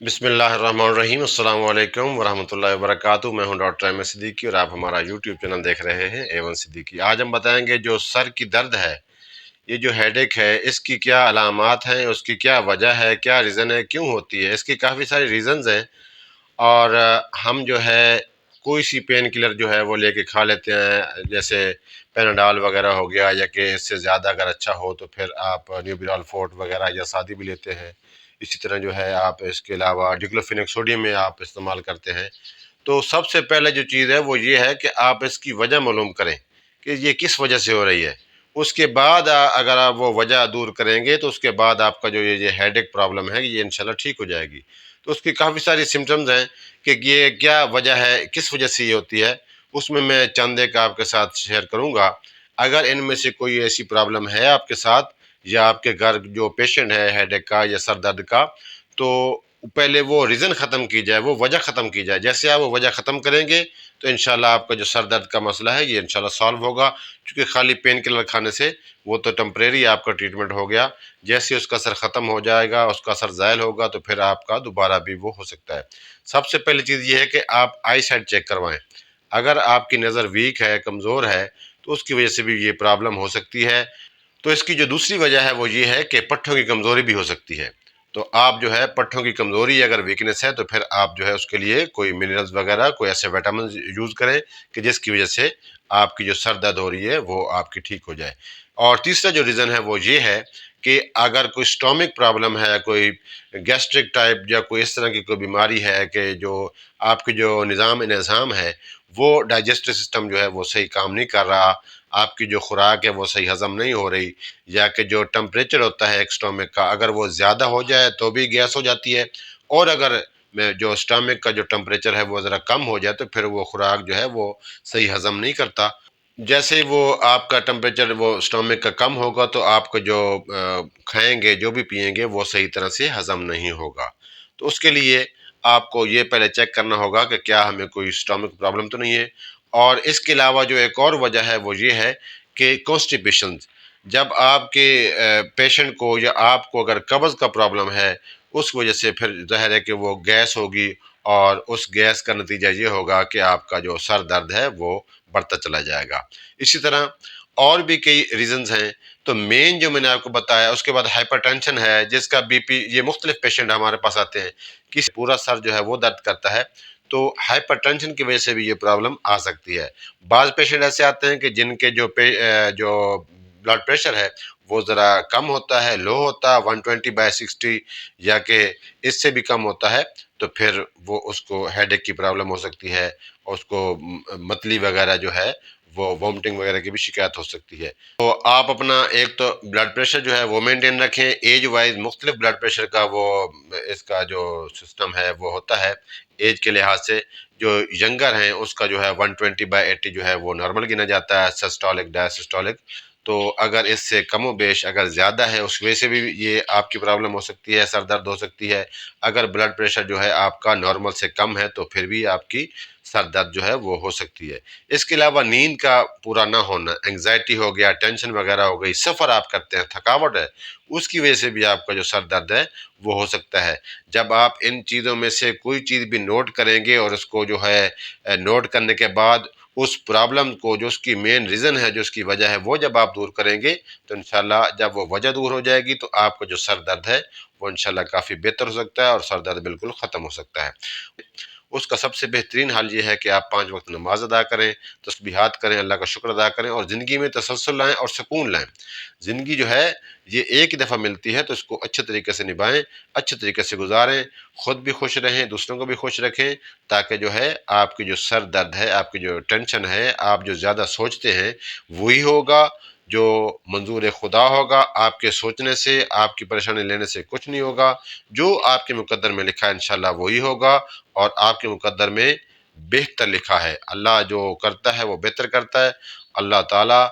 बिस्मिल्लाहिर्रहमानिर्रहीम अस्सलाम वालेकुम वरहमतुल्लाहि वबरकातुहू। मैं हूं डॉक्टर अहमद सिद्दीकी और आप हमारा यूट्यूब चैनल देख रहे हैं A1 सिद्दीकी। आज हम बताएंगे जो सर की दर्द है, ये जो हेडेक है, इसकी क्या अलामात हैं, उसकी क्या वजह है, क्या रीज़न है, क्यों होती है। इसकी काफ़ी सारी रीज़न्स हैं और हम जो है कोई सी पेन किलर जो है वो लेके खा लेते हैं, जैसे पेनाडाल वगैरह हो गया, या कि इससे ज़्यादा अगर अच्छा हो तो फिर आप न्यूबिरॉल फोर्ट वगैरह या सादी भी लेते हैं। इसी तरह जो है आप इसके अलावा डिक्लोफेनेक सोडियम में आप इस्तेमाल करते हैं। तो सबसे पहले जो चीज़ है वो ये है कि आप इसकी वजह मालूम करें कि ये किस वजह से हो रही है। उसके बाद अगर आप वो वजह दूर करेंगे तो उसके बाद आपका जो ये हेडेक प्रॉब्लम है ये इंशाल्लाह ठीक हो जाएगी। तो उसकी काफ़ी सारी सिम्टम्स हैं कि ये क्या वजह है, किस वजह से ये होती है। उसमें मैं चंद एक आपके साथ शेयर करूँगा। अगर इनमें से कोई ऐसी प्रॉब्लम है आपके साथ या आपके घर जो पेशेंट है हेडेक का या सर दर्द का, तो पहले वो रीज़न ख़त्म की जाए, वो वजह ख़त्म की जाए। जैसे आप वो वजह ख़त्म करेंगे तो इंशाल्लाह आपका जो सर दर्द का मसला है ये इंशाल्लाह सॉल्व होगा। क्योंकि खाली पेन किलर खाने से वो तो टेम्परेरी आपका ट्रीटमेंट हो गया। जैसे उसका असर ख़त्म हो जाएगा, उसका असर ज़ायल होगा, तो फिर आपका दोबारा भी वो हो सकता है। सबसे पहली चीज़ ये है कि आप आई साइट चेक करवाएं। अगर आपकी नज़र वीक है, कमज़ोर है, तो उसकी वजह से भी ये प्रॉब्लम हो सकती है। तो इसकी जो दूसरी वजह है वो ये है कि पट्ठों की कमज़ोरी भी हो सकती है। तो आप जो है पट्ठों की कमज़ोरी अगर वीकनेस है तो फिर आप जो है उसके लिए कोई मिनरल्स वगैरह कोई ऐसे विटामिन यूज़ करें कि जिसकी वजह से आपकी जो सर दर्द हो रही है वो आपकी ठीक हो जाए। और तीसरा जो रीज़न है वो ये है कि अगर कोई स्टोमिक प्रॉब्लम है, कोई गैस्ट्रिक टाइप या कोई इस तरह की कोई बीमारी है कि जो आपके जो निज़ाम निज़ाम है वो डाइजेस्टिव सिस्टम जो है वो सही काम नहीं कर रहा, आपकी जो खुराक है वो सही हज़म नहीं हो रही, या कि जो टेम्परेचर होता है एक स्टोमिक का अगर वो ज़्यादा हो जाए तो भी गैस हो जाती है, और अगर जो स्टोमिक का जो टेम्परेचर है वो ज़रा कम हो जाए तो फिर वो खुराक जो है वो सही हज़म नहीं करता। जैसे वो आपका टेम्परेचर वो स्टोमिक का कम होगा तो आपको जो खाएंगे जो भी पिएंगे वो सही तरह से हज़म नहीं होगा। तो उसके लिए आपको ये पहले चेक करना होगा कि क्या हमें कोई स्टोमिक प्रॉब्लम तो नहीं है। और इसके अलावा जो एक और वजह है वो ये है कि कॉन्स्टिपेशन, जब आपके पेशेंट को या आपको अगर कब्ज़ का प्रॉब्लम है, उस वजह से फिर ज़ाहिर है कि वो गैस होगी, और उस गैस का नतीजा ये होगा कि आपका जो सर दर्द है वो बढ़ता चला जाएगा। इसी तरह और भी कई रीज़न्स हैं। तो मेन जो मैंने आपको बताया, उसके बाद हाइपरटेंशन है जिसका बीपी, ये मुख्तलिफ पेशेंट हमारे पास आते हैं कि पूरा सर जो है वो दर्द करता है। तो हाइपरटेंशन की वजह से भी ये प्रॉब्लम आ सकती है। बाज़ पेशेंट ऐसे आते हैं कि जिनके जो ब्लड प्रेशर है वो ज़रा कम होता है, लो होता है 120/60, या कि इससे भी कम होता है, तो फिर वो उसको हेडेक की प्रॉब्लम हो सकती है, और उसको मतली वगैरह जो है वो वॉमिटिंग वगैरह की भी शिकायत हो सकती है। तो आप अपना एक तो ब्लड प्रेशर जो है वो मेंटेन रखें। एज वाइज मुख्तलिफ ब्लड प्रेशर का वो इसका जो सिस्टम है वो होता है एज के लिहाज से। जो यंगर हैं उसका जो है 120/80 जो है वो नॉर्मल गिना जाता है, सिस्टोलिक डायसिस्टोलिक। तो अगर इससे कमो बेश अगर ज़्यादा है उस वजह से भी ये आपकी प्रॉब्लम हो सकती है, सर दर्द हो सकती है। अगर ब्लड प्रेशर जो है आपका नॉर्मल से कम है तो फिर भी आपकी सर दर्द जो है वो हो सकती है। इसके अलावा नींद का पूरा ना होना, एंग्जाइटी हो गया, टेंशन वगैरह हो गई, सफ़र आप करते हैं, थकावट है, उसकी वजह से भी आपका जो सर दर्द है वो हो सकता है। जब आप इन चीज़ों में से कोई चीज़ भी नोट करेंगे और उसको जो है नोट करने के बाद उस प्रॉब्लम को, जो उसकी मेन रीज़न है, जो उसकी वजह है, वो जब आप दूर करेंगे तो इंशाल्लाह जब वो वजह दूर हो जाएगी तो आपका जो सर दर्द है वो इंशाल्लाह काफ़ी बेहतर हो सकता है और सर दर्द बिल्कुल ख़त्म हो सकता है। उसका सबसे बेहतरीन हाल ये है कि आप 5 वक्त नमाज अदा करें, तस्बीहात करें, अल्लाह का शुक्र अदा करें और ज़िंदगी में तसल्सल लाएँ और सुकून लाएँ। ज़िंदगी जो है ये एक ही दफ़ा मिलती है, तो इसको अच्छे तरीके से निभाएँ, अच्छे तरीके से गुजारें, ख़ुद भी खुश रहें, दूसरों को भी खुश रखें, ताकि जो है आपकी जो सर दर्द है, आपकी जो टेंशन है, आप जो ज़्यादा सोचते हैं वही होगा जो मंजूर खुदा होगा। आपके सोचने से, आपकी परेशानी लेने से कुछ नहीं होगा। जो आपके मुकद्दर में लिखा है इंशाल्लाह वही होगा, और आपके मुकद्दर में बेहतर लिखा है। अल्लाह जो करता है वो बेहतर करता है। अल्लाह ताला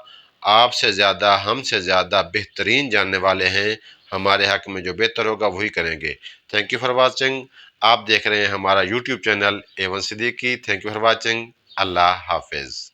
आपसे ज़्यादा, हमसे ज़्यादा बेहतरीन जानने वाले हैं। हमारे हक़ में जो बेहतर होगा वही करेंगे। Thank you for watching. आप देख रहे हैं हमारा YouTube channel A1 Siddiqui. Thank you for watching. Allah हाफ़िज़।